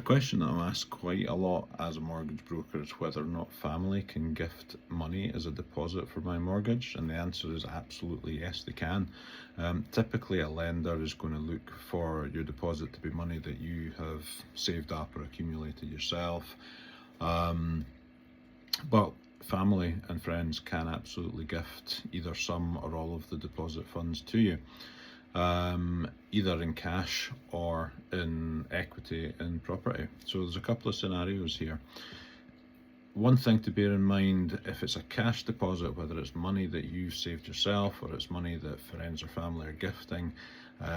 question that I'm asked quite a lot as a mortgage broker is whether or not family can gift money as a deposit for my mortgage, and the answer is absolutely yes, they can. Typically, a lender is going to look for your deposit to be money that you have saved up or accumulated yourself. But family and friends can absolutely gift either some or all of the deposit funds to you, either in cash or in equity in property. So there's a couple of scenarios here. One thing to bear in mind, if it's a cash deposit, whether it's money that you've saved yourself or it's money that friends or family are gifting,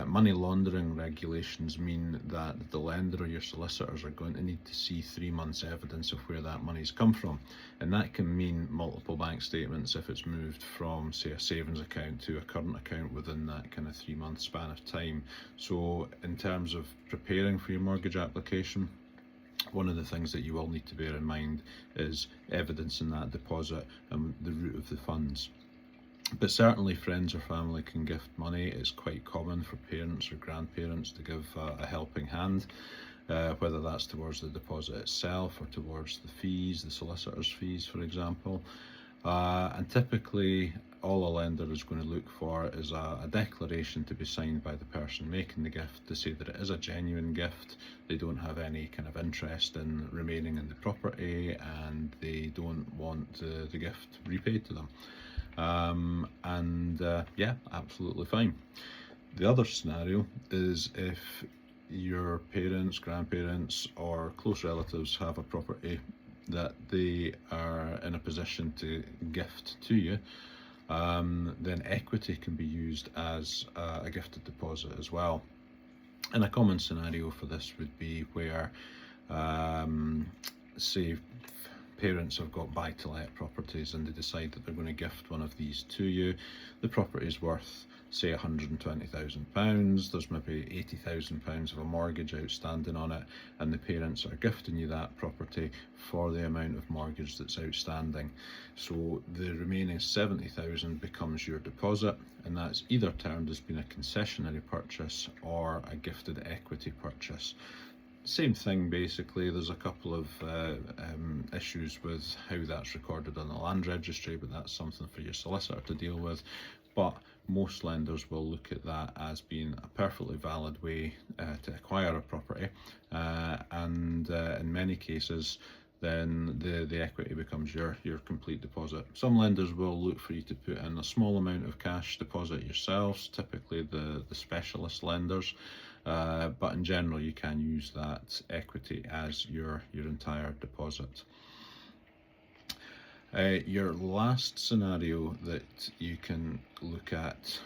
money laundering regulations mean that the lender or your solicitors are going to need to see 3 months evidence of where that money's come from. And that can mean multiple bank statements if it's moved from, say, a savings account to a current account within that kind of 3-month span of time. So in terms of preparing for your mortgage application, one of the things that you will need to bear in mind is evidence in that deposit and the route of the funds. But certainly friends or family can gift money. It's quite common for parents or grandparents to give a helping hand, whether that's towards the deposit itself or towards the fees, the solicitor's fees, for example. And typically all a lender is going to look for is a declaration to be signed by the person making the gift to say that it is a genuine gift. They don't have any kind of interest in remaining in the property, and they don't want the gift repaid to them. Yeah, absolutely fine. The other scenario is if your parents, grandparents or close relatives have a property that they are in a position to gift to you, then equity can be used as a gifted deposit as well. And a common scenario for this would be where, say, parents have got buy-to-let properties and they decide that they're going to gift one of these to you. The property is worth, say, £120,000. There's maybe £80,000 of a mortgage outstanding on it, and the parents are gifting you that property for the amount of mortgage that's outstanding. So the remaining £70,000 becomes your deposit, and that's either termed as being a concessionary purchase or a gifted equity purchase. Same thing basically. There's a couple of issues with how that's recorded on the land registry, but that's something for your solicitor to deal with. But most lenders will look at that as being a perfectly valid way to acquire a property, and in many cases then the equity becomes your complete deposit. Some lenders will look for you to put in a small amount of cash deposit yourselves, typically the specialist lenders, but in general you can use that equity as your entire deposit. Your last scenario that you can look at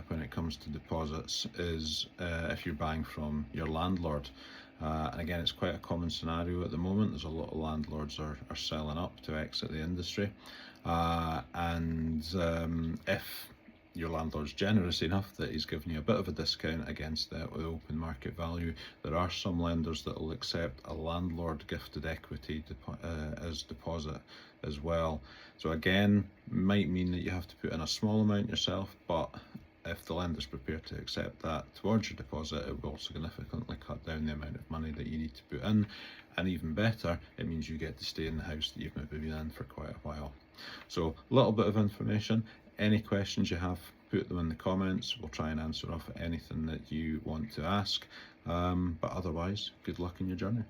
when it comes to deposits is if you're buying from your landlord. And again, it's quite a common scenario at the moment. There's a lot of landlords are selling up to exit the industry. If your landlord's generous enough that he's giving you a bit of a discount against the open market value, there are some lenders that will accept a landlord gifted equity as deposit as well. So again, might mean that you have to put in a small amount yourself, but if the lender's prepared to accept that towards your deposit, it will significantly cut down the amount of money that you need to put in. And even better, it means you get to stay in the house that you've maybe been in for quite a while. So a little bit of information. Any questions you have, put them in the comments. We'll try and answer off anything that you want to ask. But otherwise, good luck in your journey.